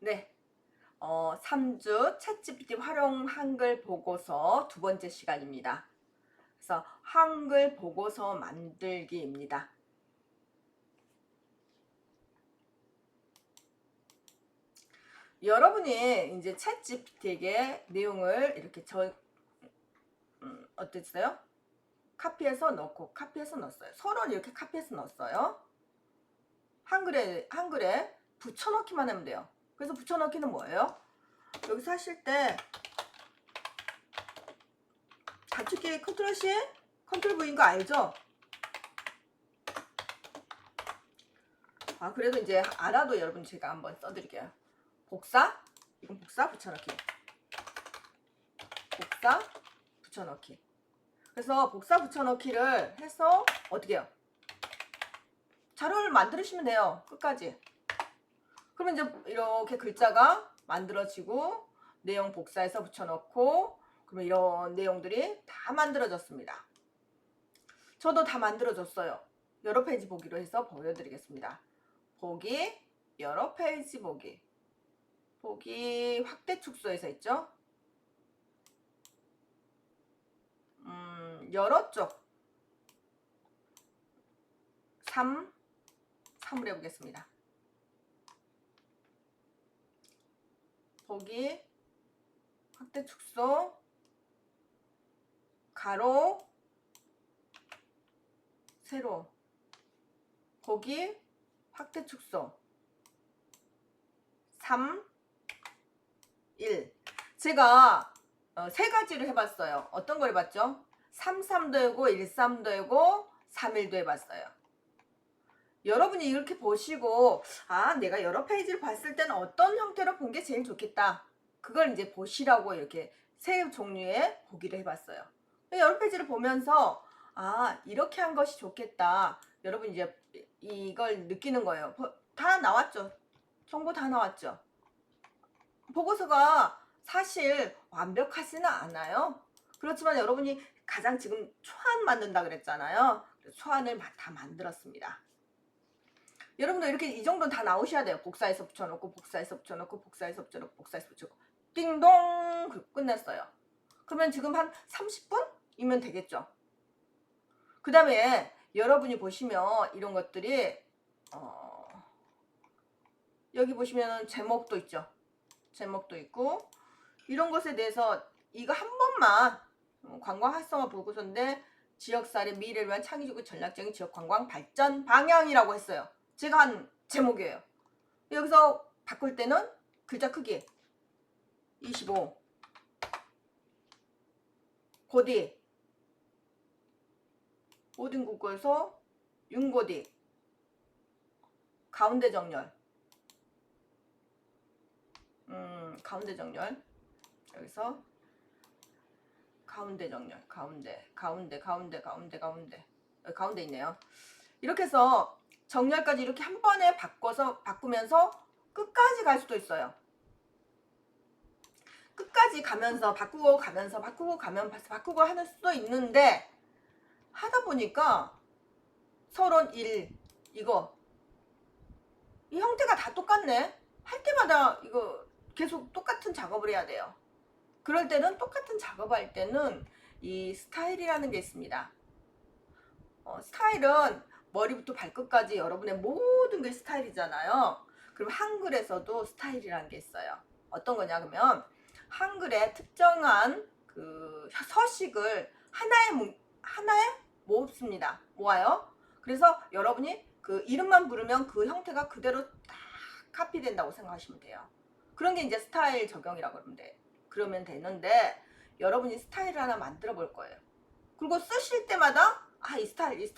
네, 3주 챗GPT 활용 한글 보고서 두 번째 시간입니다. 그래서 한글 보고서 만들기입니다. 여러분이 이제 챗GPT에게 내용을 이렇게 어땠어요? 카피해서 넣고 카피해서 넣었어요. 서로 이렇게 카피해서 넣었어요. 한글에 붙여넣기만 하면 돼요. 그래서 붙여넣기는 뭐예요? 여기서 하실 때 단축키 컨트롤 C, 컨트롤 V인 거 알죠? 그래도 이제 알아도 여러분 제가 한번 써드릴게요. 복사, 이건 복사 붙여넣기, 복사 붙여넣기. 그래서 복사 붙여넣기를 해서 어떻게 해요? 자료를 만들으시면 돼요. 끝까지. 그러면 이제 이렇게 글자가 만들어지고 내용 복사해서 붙여넣고 그러면 이런 내용들이 다 만들어졌습니다. 저도 다 만들어졌어요. 여러 페이지 보기로 해서 보여드리겠습니다. 보기, 여러 페이지 보기, 보기 확대 축소해서 있죠. 여러 쪽 3을 해보겠습니다. 보기 확대 축소 가로 세로 보기 확대 축소 3 1 제가 세 가지를 해봤어요. 어떤 걸 해봤죠? 33도 해고 13도 해고 31도 해봤어요. 여러분이 이렇게 보시고 내가 여러 페이지를 봤을 때는 어떤 형태로 본 게 제일 좋겠다. 그걸 이제 보시라고 이렇게 세 종류의 보기를 해봤어요. 여러 페이지를 보면서 이렇게 한 것이 좋겠다. 여러분 이제 이걸 느끼는 거예요. 다 나왔죠. 정보 다 나왔죠. 보고서가 사실 완벽하지는 않아요. 그렇지만 여러분이 가장 지금 초안 만든다 그랬잖아요. 초안을 다 만들었습니다. 여러분도 이렇게 이 정도는 다 나오셔야 돼요. 복사해서 붙여놓고 복사해서 붙여놓고 복사해서 붙여놓고 복사해서 붙여놓고 띵동 끝냈어요. 그러면 지금 한 30분이면 되겠죠. 그 다음에 여러분이 보시면 이런 것들이 여기 보시면 제목도 있죠. 제목도 있고 이런 것에 대해서 이거 한 번만 관광 활성화 보고서인데 지역사회 미래를 위한 창의적이고 전략적인 지역 관광 발전 방향이라고 했어요. 제가 한 제목이에요. 여기서 바꿀 때는 글자 크기 25 고디 모든 국어에서 윤고디 가운데 정렬 가운데 정렬 여기서 가운데 정렬 가운데 있네요. 이렇게 해서 정렬까지 이렇게 한 번에 바꾸면서 끝까지 갈 수도 있어요. 끝까지 가면서 바꾸고 하는 수도 있는데 하다 보니까 서론 1 이거 이 형태가 다 똑같네. 할 때마다 이거 계속 똑같은 작업을 해야 돼요. 그럴 때는 똑같은 작업할 때는 이 스타일이라는 게 있습니다. 스타일은 머리부터 발끝까지 여러분의 모든 게 스타일이잖아요. 그럼 한글에서도 스타일이라는 게 있어요. 어떤 거냐 그러면 한글에 특정한 그 서식을 하나에 모아요. 그래서 여러분이 그 이름만 부르면 그 형태가 그대로 딱 카피된다고 생각하시면 돼요. 그런 게 이제 스타일 적용이라고 그러면 되는데 여러분이 스타일을 하나 만들어 볼 거예요. 그리고 쓰실 때마다 이 스타일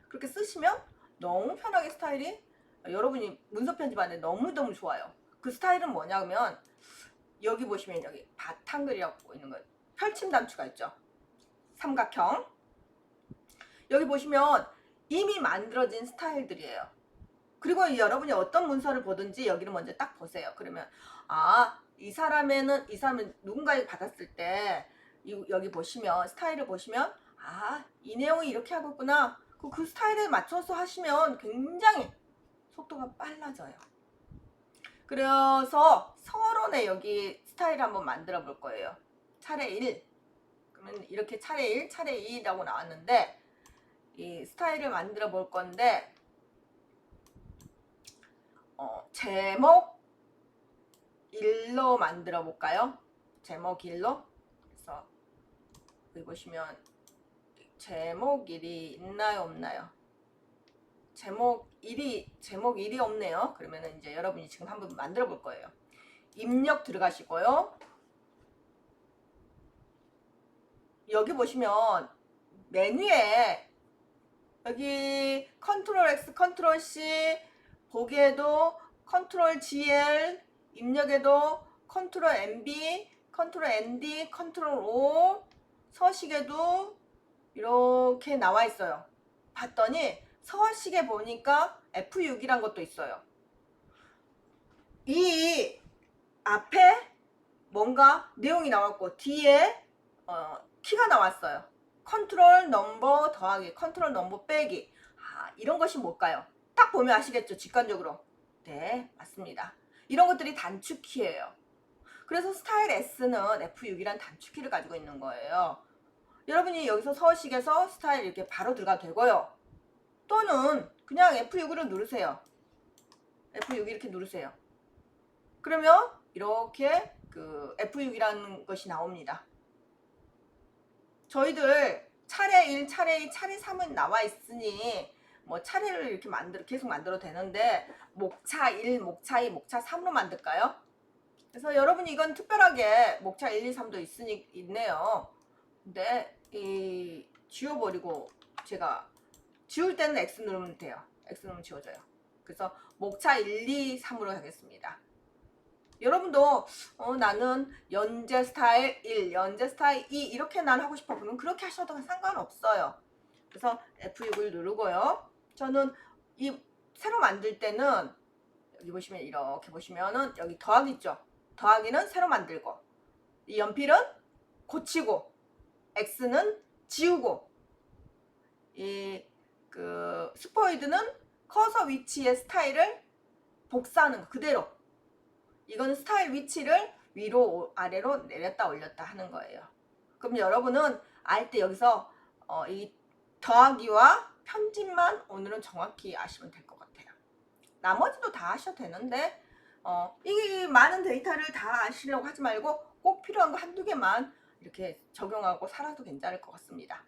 그렇게 쓰시면 너무 편하게 스타일이 여러분이 문서 편집하는데 너무너무 좋아요. 그 스타일은 뭐냐 하면 여기 보시면 여기 바탕글이라고 있는 거예요. 펼침 단추가 있죠. 삼각형 여기 보시면 이미 만들어진 스타일들이에요. 그리고 여러분이 어떤 문서를 보든지 여기를 먼저 딱 보세요. 그러면 이 사람은 누군가를 받았을 때 여기 보시면 스타일을 보시면 이 내용이 이렇게 하고 있구나. 그 스타일에 맞춰서 하시면 굉장히 속도가 빨라져요. 그래서 서론에 여기 스타일 한번 만들어 볼 거예요. 차례 1. 그러면 이렇게 차례 1, 차례 2라고 나왔는데 이 스타일을 만들어 볼 건데 제목 1로 만들어 볼까요? 제목 1로. 그래서 여기 보시면 제목 1이 있나요, 없나요? 제목 1이 없네요. 그러면은 이제 여러분이 지금 한번 만들어 볼 거예요. 입력 들어가시고요. 여기 보시면 메뉴에 여기 컨트롤 X, 컨트롤 C, 보기에도 컨트롤 GL, 입력에도 컨트롤 MB, 컨트롤 ND, 컨트롤 O, 서식에도 이렇게 나와 있어요. 봤더니 서식에 보니까 F6이란 것도 있어요. 이 앞에 뭔가 내용이 나왔고 뒤에 키가 나왔어요. 컨트롤 넘버 더하기, 컨트롤 넘버 빼기. 이런 것이 뭘까요? 딱 보면 아시겠죠? 직관적으로. 네, 맞습니다. 이런 것들이 단축키예요. 그래서 스타일 S는 F6이란 단축키를 가지고 있는 거예요. 여러분이 여기서 서식에서 스타일 이렇게 바로 들어가도 되고요. 또는 그냥 F6으로 누르세요. F6 이렇게 누르세요. 그러면 이렇게 그 F6이라는 것이 나옵니다. 저희들 차례 1, 차례 2, 차례 3은 나와 있으니 뭐 차례를 이렇게 계속 만들어도 되는데 목차 1, 목차 2, 목차 3로 만들까요? 그래서 여러분이 이건 특별하게 목차 1, 2, 3도 있네요. 근데 지워버리고 제가 지울 때는 X 누르면 돼요. X 누르면 지워져요. 그래서 목차 1, 2, 3으로 하겠습니다. 여러분도 나는 연재 스타일 1, 연재 스타일 2 이렇게 난 하고 싶어. 그러면 그렇게 하셔도 상관없어요. 그래서 F6을 누르고요. 저는 이 새로 만들 때는 여기 보시면 이렇게 보시면은 여기 더하기 있죠. 더하기는 새로 만들고 이 연필은 고치고 X는 지우고 이 스포이드는 커서 위치의 스타일을 복사하는 거 그대로. 이거는 스타일 위치를 위로 아래로 내렸다 올렸다 하는 거예요. 그럼 여러분은 알 때 여기서 이 더하기와 편집만 오늘은 정확히 아시면 될 것 같아요. 나머지도 다 하셔도 되는데 이 많은 데이터를 다 아시려고 하지 말고 꼭 필요한 거 한두 개만 이렇게 적용하고 살아도 괜찮을 것 같습니다.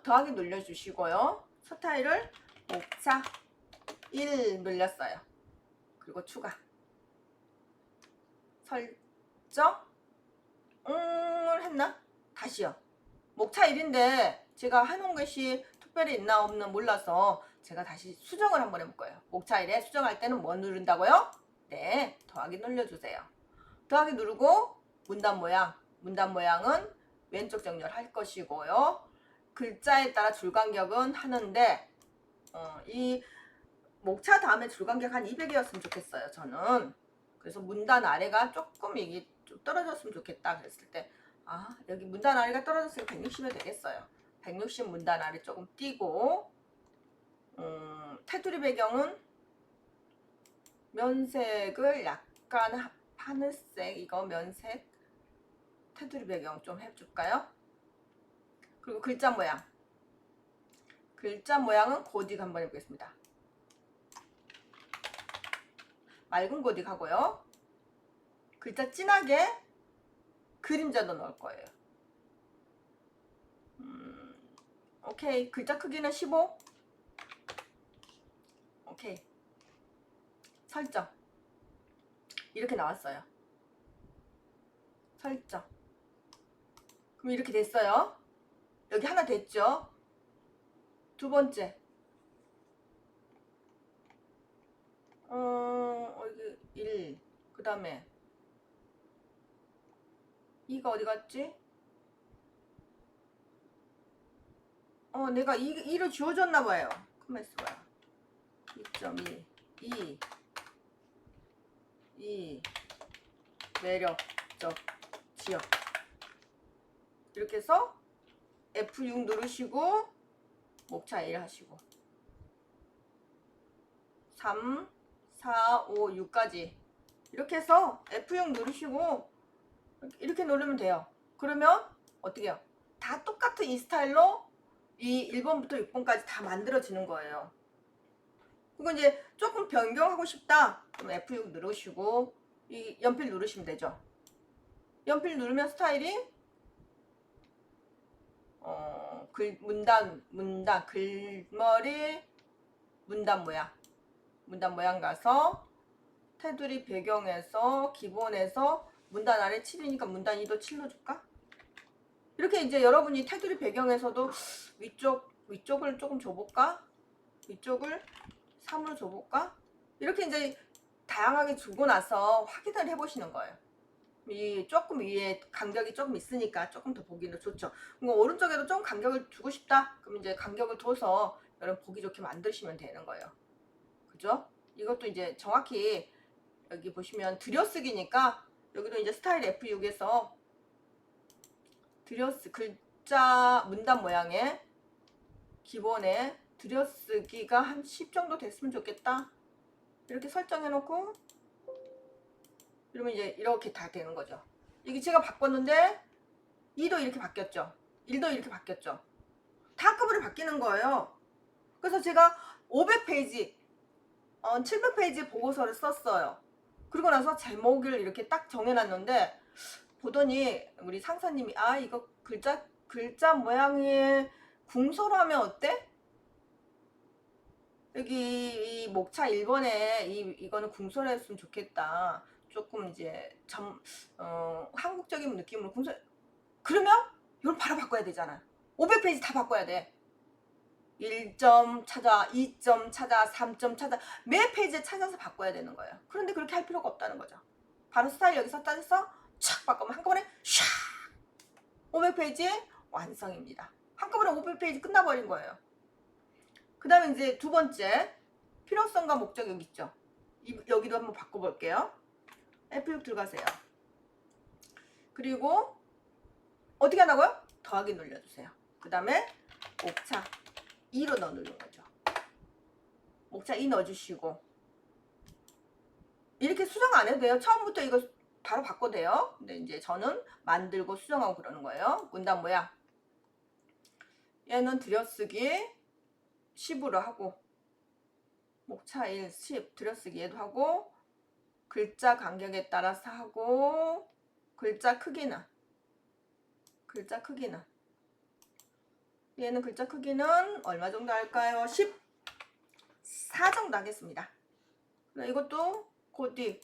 더하기 눌러주시고요. 스타일을 목차 1 눌렸어요. 그리고 추가 설정을 했나? 다시요. 목차 1인데 제가 해놓은 것이 특별히 있나 없나 몰라서 제가 다시 수정을 한번 해볼 거예요. 목차 1에 수정할 때는 뭐 누른다고요? 네, 더하기 눌러주세요. 더하기 누르고 문단 모양은 왼쪽 정렬할 것이고요. 글자에 따라 줄간격은 하는데 이 목차 다음에 줄간격 한 200이었으면 좋겠어요. 저는. 그래서 문단 아래가 조금 이게 좀 떨어졌으면 좋겠다 그랬을 때 여기 문단 아래가 떨어졌으니까 160이 되겠어요. 160 문단 아래 조금 띄고 테두리 배경은 면색을 약간 하늘색 이거 면색 테두리 배경 좀 해줄까요? 그리고 글자 모양은 고딕 한번 해보겠습니다. 맑은 고딕 하고요. 글자 진하게 그림자도 넣을 거예요. 오케이. 글자 크기는 15. 오케이. 설정. 이렇게 나왔어요. 설정. 그럼 이렇게 됐어요. 여기 하나 됐죠? 두 번째. 여기 1. 그 다음에 이가 어디 갔지? 내가 2를 지워줬나 봐요. 가만 있어봐요. 2.2 2 매력적 지역 이렇게 해서 F6 누르시고 목차 1 하시고 3 4, 5, 6까지 이렇게 해서 F6 누르시고 이렇게 누르면 돼요. 그러면 어떻게 해요? 다 똑같은 이 스타일로 이 1번부터 6번까지 다 만들어지는 거예요. 그리고 이제 조금 변경하고 싶다. 그럼 F6 누르시고 이 연필 누르시면 되죠. 연필 누르면 스타일이 문단, 글머리, 문단 모양 가서 테두리 배경에서 기본에서 문단 아래 7이니까 문단 2도 7로 줄까? 이렇게 이제 여러분이 테두리 배경에서도 위쪽을 조금 줘볼까? 위쪽을 3으로 줘볼까? 이렇게 이제 다양하게 주고 나서 확인을 해보시는 거예요. 이 조금 위에 간격이 조금 있으니까 조금 더 보기는 좋죠. 오른쪽에도 좀 간격을 주고 싶다. 그럼 이제 간격을 둬서 여러분 보기 좋게 만드시면 되는 거예요. 그죠? 이것도 이제 정확히 여기 보시면 들여쓰기니까 여기도 이제 스타일 F6에서 글자 문단 모양의 기본에 들여쓰기가 한 10 정도 됐으면 좋겠다. 이렇게 설정해 놓고 그러면 이제 이렇게 다 되는 거죠. 이게 제가 바꿨는데 2도 이렇게 바뀌었죠. 1도 이렇게 바뀌었죠. 다 한꺼번에 바뀌는 거예요. 그래서 제가 500페이지 700페이지 보고서를 썼어요. 그리고 나서 제목을 이렇게 딱 정해놨는데 보더니 우리 상사님이 이거 글자 모양이 궁서로 하면 어때? 여기 이 목차 1번에 이거는 궁서로 했으면 좋겠다. 조금 이제 한국적인 느낌으로 궁서. 그러면 이걸 바로 바꿔야 되잖아. 500페이지 다 바꿔야 돼. 1점 찾아, 2점 찾아, 3점 찾아, 매 페이지에 찾아서 바꿔야 되는 거예요. 그런데 그렇게 할 필요가 없다는 거죠. 바로 스타일 여기서 따져서 촥 바꾸면 한꺼번에 샥 500페이지 완성입니다. 한꺼번에 500페이지 끝나버린 거예요. 그 다음에 이제 두 번째 필요성과 목적 여기 있죠. 여기도 한번 바꿔볼게요. F6 들어가세요. 그리고 어떻게 하나고요? 더하기 눌러주세요. 그 다음에 목차 2로 넣는 거죠. 목차 2 넣어주시고 이렇게 수정 안 해도 돼요. 처음부터 이거 바로 바꿔도 돼요. 근데 이제 저는 만들고 수정하고 그러는 거예요. 문단 모양 얘는 들여쓰기 10으로 하고 목차 1, 10 들여쓰기 얘도 하고 글자 간격에 따라서 하고 글자 크기는 얘는 글자 크기는 얼마 정도 할까요? 14 정도 하겠습니다. 이것도 고딕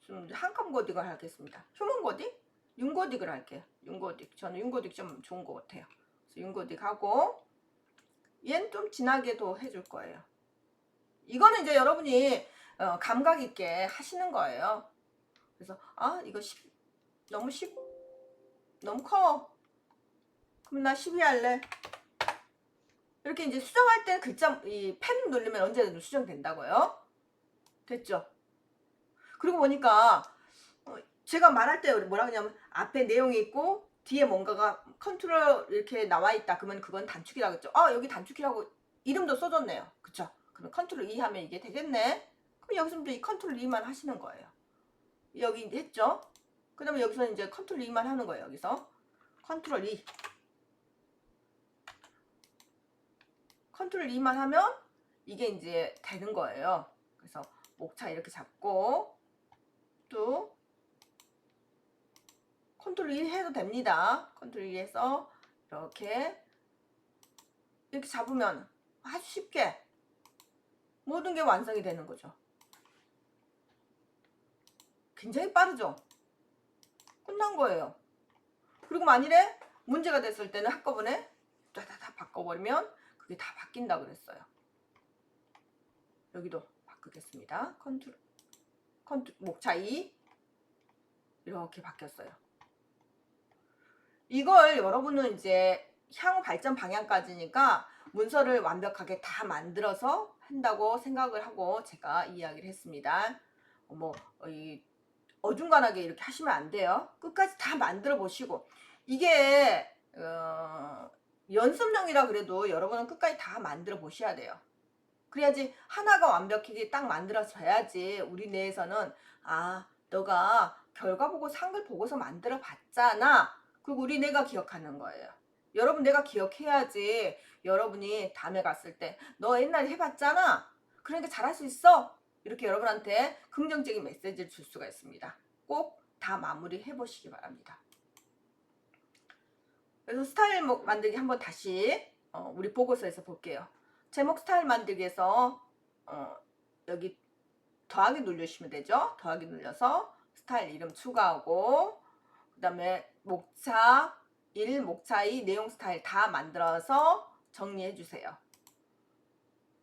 좀 한컴 고딕을 하겠습니다. 휴먼 고딕? 윤고딕을 할게요. 윤고딕. 저는 윤고딕 좀 좋은 것 같아요. 그래서 윤고딕 하고 얘는 좀 진하게도 해줄 거예요. 이거는 이제 여러분이 감각 있게 하시는 거예요. 그래서 이거 너무 커. 그럼 나 12 할래. 이렇게 이제 수정할 때 글자 이 펜 누르면 언제든 수정된다고요. 됐죠? 그리고 보니까 제가 말할 때 뭐라 그러냐면 앞에 내용이 있고 뒤에 뭔가가 컨트롤 이렇게 나와 있다. 그러면 그건 단축이라고 했죠. 여기 단축이라고 이름도 써줬네요. 그쵸? 그럼 컨트롤 2 하면 이게 되겠네. 그럼 여기서부터 이 컨트롤 2만 하시는 거예요. 여기 이제 했죠? 그 다음에 여기서 이제 컨트롤 2만 하는 거예요. 여기서 컨트롤 2 컨트롤 2만 하면 이게 이제 되는 거예요. 그래서 목차 이렇게 잡고 또 컨트롤 2 해도 됩니다. 컨트롤 2 해서 이렇게 잡으면 아주 쉽게 모든 게 완성이 되는 거죠. 굉장히 빠르죠? 끝난 거예요. 그리고 만일에 문제가 됐을 때는 한꺼번에 다 바꿔버리면 그게 다 바뀐다 그랬어요. 여기도 바꾸겠습니다. 컨트롤 목차 2 이렇게 바뀌었어요. 이걸 여러분은 이제 향후 발전 방향까지니까 문서를 완벽하게 다 만들어서 한다고 생각을 하고 제가 이야기를 했습니다. 어중간하게 이렇게 하시면 안 돼요. 끝까지 다 만들어 보시고 이게 연습용이라 그래도 여러분은 끝까지 다 만들어 보셔야 돼요. 그래야지 하나가 완벽하게 딱 만들어져야지 우리 뇌에서는 아, 너가 결과 보고 상을 보고서 만들어 봤잖아. 그리고 우리 뇌가 기억하는 거예요. 여러분 내가 기억해야지 여러분이 다음에 갔을 때 너 옛날에 해봤잖아. 그러니까 잘할 수 있어. 이렇게 여러분한테 긍정적인 메시지를 줄 수가 있습니다. 꼭 다 마무리해 보시기 바랍니다. 그래서 스타일 만들기 한번 다시 우리 보고서에서 볼게요. 제목 스타일 만들기에서 여기 더하기 누르시면 되죠. 더하기 눌러서 스타일 이름 추가하고 그 다음에 목차 1, 목차 2, 내용 스타일 다 만들어서 정리해 주세요.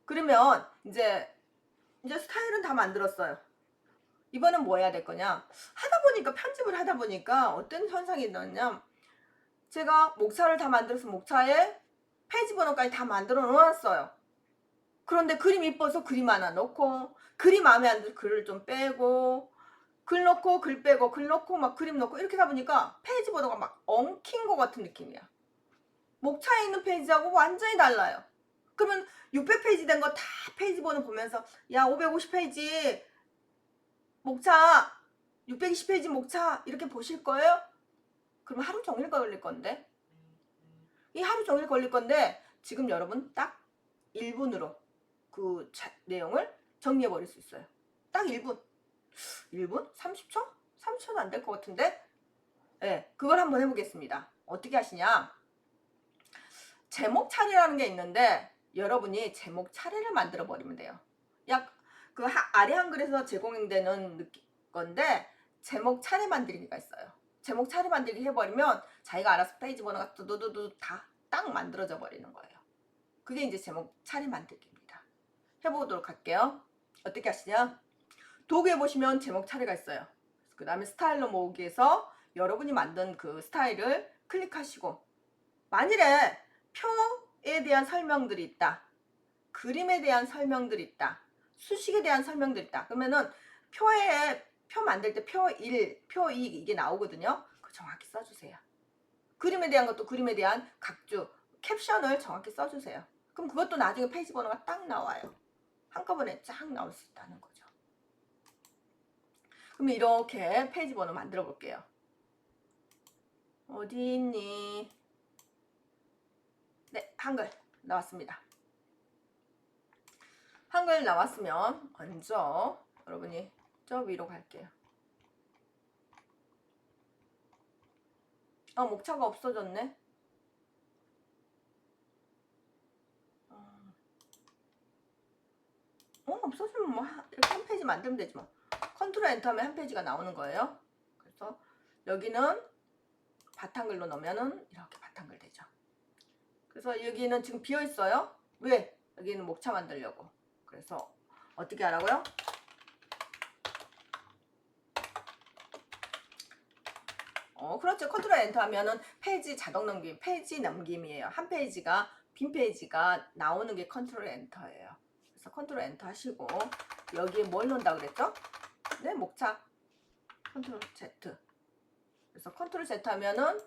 그러면 이제 스타일은 다 만들었어요. 이번엔 뭐 해야 될 거냐? 하다 보니까 편집을 하다 보니까 어떤 현상이 있느냐? 제가 목차를 다 만들어서 목차에 페이지 번호까지 다 만들어 놓았어요. 그런데 그림 이뻐서 그림 하나 넣고 그림 마음에 안 들어 글을 좀 빼고 글 넣고 글 빼고 글 넣고 막 그림 넣고 이렇게 하다 보니까 페이지 번호가 막 엉킨 것 같은 느낌이야. 목차에 있는 페이지하고 완전히 달라요. 그러면 600페이지 된 거 다 페이지 번호 보면서 야 550페이지 목차 620페이지 목차 이렇게 보실 거예요? 그러면 하루 종일 걸릴 건데 이 하루 종일 걸릴 건데 지금 여러분 딱 1분으로 그 내용을 정리해 버릴 수 있어요. 딱 1분 1분? 30초? 30초는 안 될 것 같은데 네, 그걸 한번 해보겠습니다. 어떻게 하시냐, 제목 차례라는 게 있는데 여러분이 제목 차례를 만들어 버리면 돼요. 약 그 아래 한글에서 제공되는 건데 제목 차례 만들기가 있어요. 제목 차례 만들기 해버리면 자기가 알아서 페이지 번호가 두두두두 다 딱 만들어져 버리는 거예요. 그게 이제 제목 차례 만들기입니다. 해보도록 할게요. 어떻게 하시냐, 도구에 보시면 제목 차례가 있어요. 그 다음에 스타일러 모으기에서 여러분이 만든 그 스타일을 클릭하시고 만일에 표에 대한 설명들이 있다, 그림에 대한 설명들이 있다, 수식에 대한 설명들이 있다, 그러면은 표 만들 때 표 1, 표 2 이게 나오거든요. 그거 정확히 써주세요. 그림에 대한 것도 그림에 대한 각주 캡션을 정확히 써주세요. 그럼 그것도 나중에 페이지 번호가 딱 나와요. 한꺼번에 쫙 나올 수 있다는 거죠. 그럼 이렇게 페이지 번호 만들어 볼게요. 어디 있니? 네, 한글 나왔습니다. 한글 나왔으면 먼저 여러분이 저 위로 갈게요. 목차가 없어졌네. 없어지면 뭐 이렇게 한 페이지 만들면 되지 뭐. 컨트롤 엔터 하면 한 페이지가 나오는 거예요. 그래서 여기는 바탕글로 넣으면은 이렇게 바탕글 되죠. 그래서 여기는 지금 비어 있어요. 왜? 여기는 목차 만들려고. 그래서 어떻게 하라고요? 그렇죠. 컨트롤 엔터 하면은 페이지 자동 넘김, 페이지 넘김이에요. 한 페이지가 빈 페이지가 나오는 게 컨트롤 엔터예요. 그래서 컨트롤 엔터 하시고 여기에 뭘 넣는다 그랬죠? 네, 목차. 컨트롤 Z. 그래서 컨트롤 Z 하면은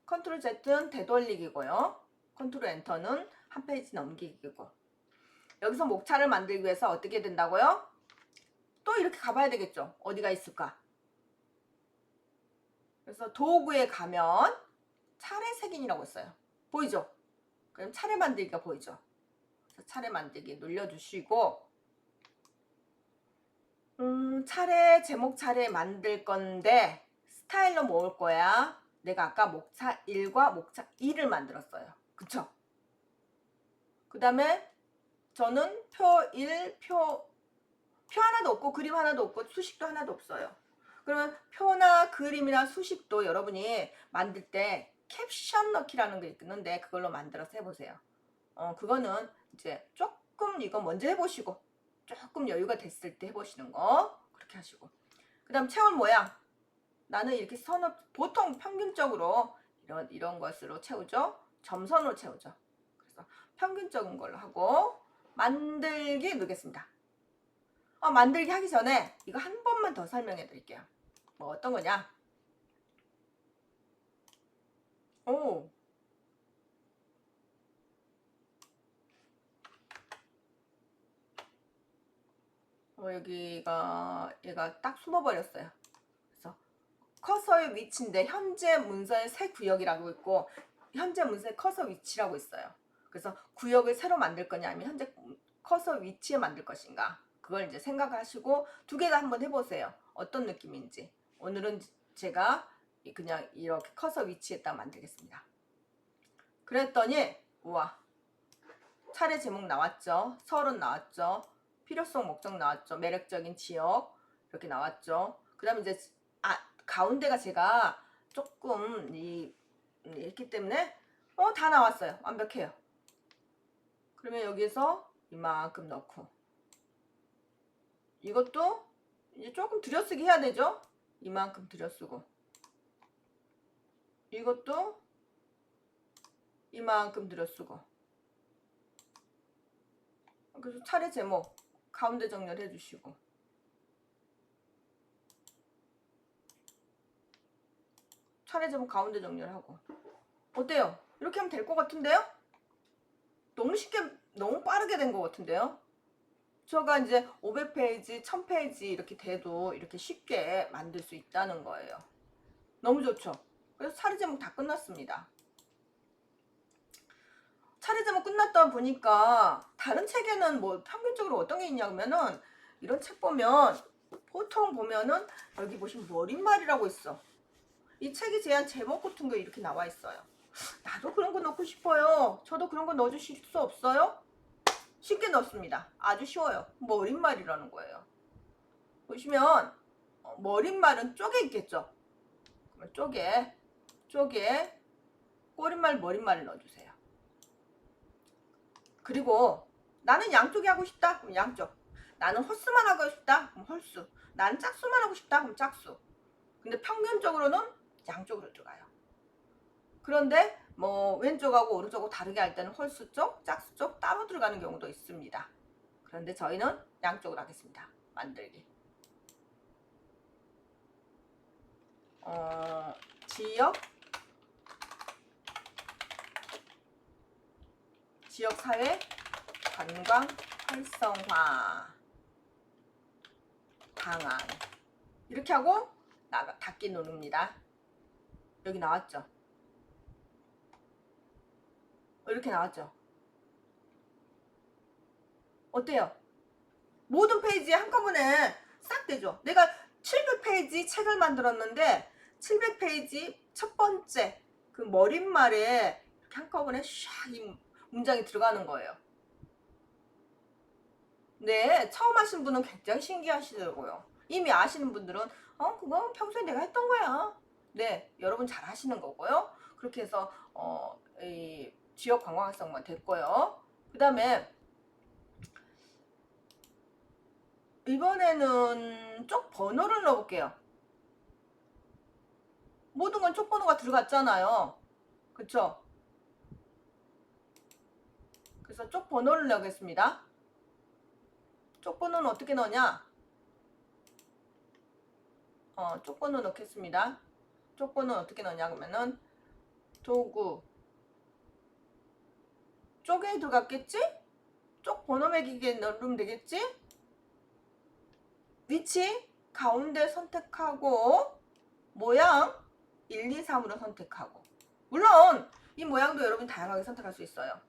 컨트롤 Z는 되돌리기고요. 컨트롤 엔터는 한 페이지 넘기기고. 여기서 목차를 만들기 위해서 어떻게 된다고요? 또 이렇게 가봐야 되겠죠. 어디가 있을까? 그래서 도구에 가면 차례 색인이라고 있어요. 보이죠? 그럼 차례 만들기가 보이죠? 그래서 차례 만들기 눌러주시고 차례 제목 차례 만들 건데 스타일로 모을 거야. 내가 아까 목차 1과 목차 2를 만들었어요. 그쵸? 그 다음에 저는 표 1, 표 하나도 없고 그림 하나도 없고 수식도 하나도 없어요. 그러면 표나 그림이나 수식도 여러분이 만들 때 캡션 넣기라는 게 있는데 그걸로 만들어서 해보세요. 그거는 이제 조금 이거 먼저 해보시고 조금 여유가 됐을 때 해보시는 거 그렇게 하시고, 그 다음 채울 모양 나는 이렇게 선을 보통 평균적으로 이런 것으로 채우죠. 점선으로 채우죠. 그래서 평균적인 걸로 하고 만들기 누르겠습니다. 만들기 하기 전에 이거 한 번만 더 설명해 드릴게요. 뭐 어떤 거냐? 여기가 얘가 딱 숨어버렸어요. 그래서 커서의 위치인데 현재 문서의 새 구역이라고 있고 현재 문서의 커서 위치라고 있어요. 그래서 구역을 새로 만들 거냐 아니면 현재 커서 위치에 만들 것인가, 그걸 이제 생각하시고 두 개 다 한번 해보세요. 어떤 느낌인지. 오늘은 제가 그냥 이렇게 커서 위치에다 만들겠습니다. 그랬더니 우와, 차례 제목 나왔죠. 서론 나왔죠. 필요성 목적 나왔죠. 매력적인 지역 이렇게 나왔죠. 그 다음에 이제 가운데가 제가 조금 있기 때문에 다 나왔어요. 완벽해요. 그러면 여기서 이만큼 넣고 이것도 이제 조금 들여쓰기 해야 되죠. 이만큼 들여쓰고 이것도 이만큼 들여쓰고. 그래서 차례 제목 가운데 정렬해 주시고 차례 제목 가운데 정렬하고. 어때요? 이렇게 하면 될 것 같은데요? 너무 쉽게 너무 빠르게 된 것 같은데요? 제가 이제 500페이지 1000페이지 이렇게 돼도 이렇게 쉽게 만들 수 있다는 거예요. 너무 좋죠? 그래서 차례 제목 다 끝났습니다. 차례 제목 끝났다 보니까 다른 책에는 뭐 평균적으로 어떤 게 있냐면은 이런 책 보면 보통 보면은 여기 보시면 머릿말이라고 있어. 이 책이 제한 제목 같은 거 이렇게 나와 있어요. 나도 그런 거 넣고 싶어요. 저도 그런 거 넣어주실 수 없어요? 쉽게 넣습니다. 아주 쉬워요. 머릿말이라는 거예요. 보시면 머릿말은 쪼개 있겠죠. 그러면 쪼개 꼬릿말 머릿말을 넣어주세요. 그리고 나는 양쪽에 하고 싶다. 그럼 양쪽. 나는 홀수만 하고 싶다. 그럼 홀수. 나는 짝수만 하고 싶다. 그럼 짝수. 근데 평균적으로는 양쪽으로 들어가요. 그런데 뭐 왼쪽하고 오른쪽하고 다르게 할 때는 홀수 쪽, 짝수 쪽 따로 들어가는 경우도 있습니다. 그런데 저희는 양쪽으로 하겠습니다. 만들기. 지역사회 관광 활성화 방안 이렇게 하고 닫기 누릅니다. 여기 나왔죠? 이렇게 나왔죠? 어때요? 모든 페이지에 한꺼번에 싹 되죠? 내가 700페이지 책을 만들었는데 700페이지 첫 번째 그 머릿말에 이렇게 한꺼번에 샥 이 문장이 들어가는 거예요. 네, 처음 하신 분은 굉장히 신기하시더라고요. 이미 아시는 분들은 그건 평소에 내가 했던 거야. 네, 여러분 잘 하시는 거고요. 그렇게 해서 이 지역 관광 활성만 됐고요. 그 다음에 이번에는 쪽 번호를 넣어볼게요. 모든 건 쪽 번호가 들어갔잖아요. 그쵸? 그래서 쪽 번호를 넣겠습니다. 쪽 번호는 어떻게 넣냐? 쪽 번호 넣겠습니다. 쪽 번호는 어떻게 넣냐 그러면은 도구 쪽에 들어갔겠지? 쪽 번호 매기기에 넣으면 되겠지? 위치 가운데 선택하고 모양 1, 2, 3으로 선택하고. 물론 이 모양도 여러분 다양하게 선택할 수 있어요.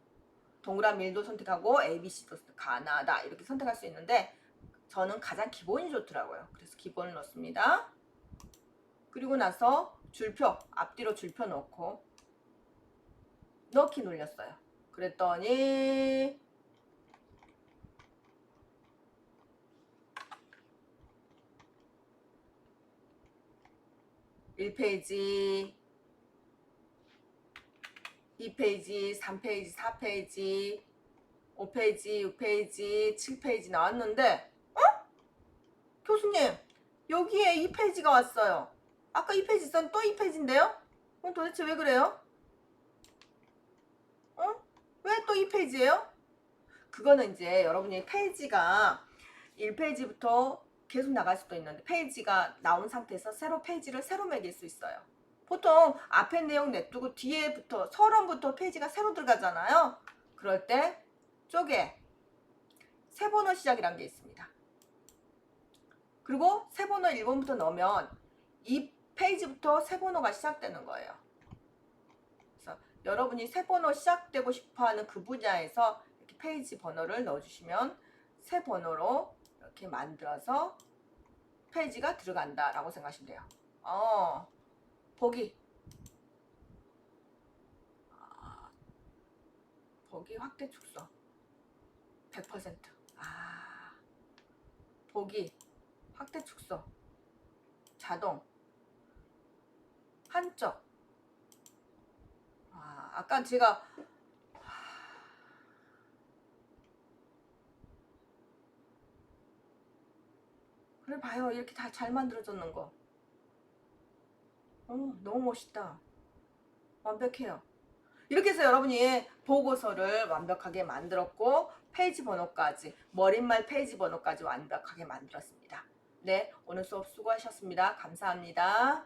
동그라미 1도 선택하고 ABC도 가나다 이렇게 선택할 수 있는데 저는 가장 기본이 좋더라고요. 그래서 기본을 넣습니다. 그리고 나서 줄표 앞뒤로 줄표 넣고 넣기 눌렸어요. 그랬더니 1페이지 2페이지 3페이지 4페이지 5페이지 6페이지 7페이지 나왔는데 교수님 여기에 2페이지가 왔어요. 아까 2페이지 있었는데 또 2페이지인데요? 그럼 도대체 왜 그래요? 왜 또 2페이지예요? 그거는 이제 여러분이 페이지가 1페이지부터 계속 나갈 수도 있는데 페이지가 나온 상태에서 새로 페이지를 새로 매길 수 있어요. 보통 앞에 내용 냅두고 뒤에부터 서론부터 페이지가 새로 들어가잖아요. 그럴 때 쪽에 세 번호 시작이란 게 있습니다. 그리고 새 번호 1번부터 넣으면 이 페이지부터 새 번호가 시작되는 거예요. 그래서 여러분이 새 번호 시작되고 싶어하는 그 분야에서 이렇게 페이지 번호를 넣어주시면 새 번호로 이렇게 만들어서 페이지가 들어간다라고 생각하시면 돼요. 보기 확대 축소 100%. 보기 확대 축소 자동 한쪽. 아까 제가 그래 봐요. 이렇게 다 잘 만들어졌는 거. 너무 멋있다. 완벽해요. 이렇게 해서 여러분이 보고서를 완벽하게 만들었고 페이지 번호까지 머릿말 페이지 번호까지 완벽하게 만들었습니다. 네, 오늘 수업 수고하셨습니다. 감사합니다.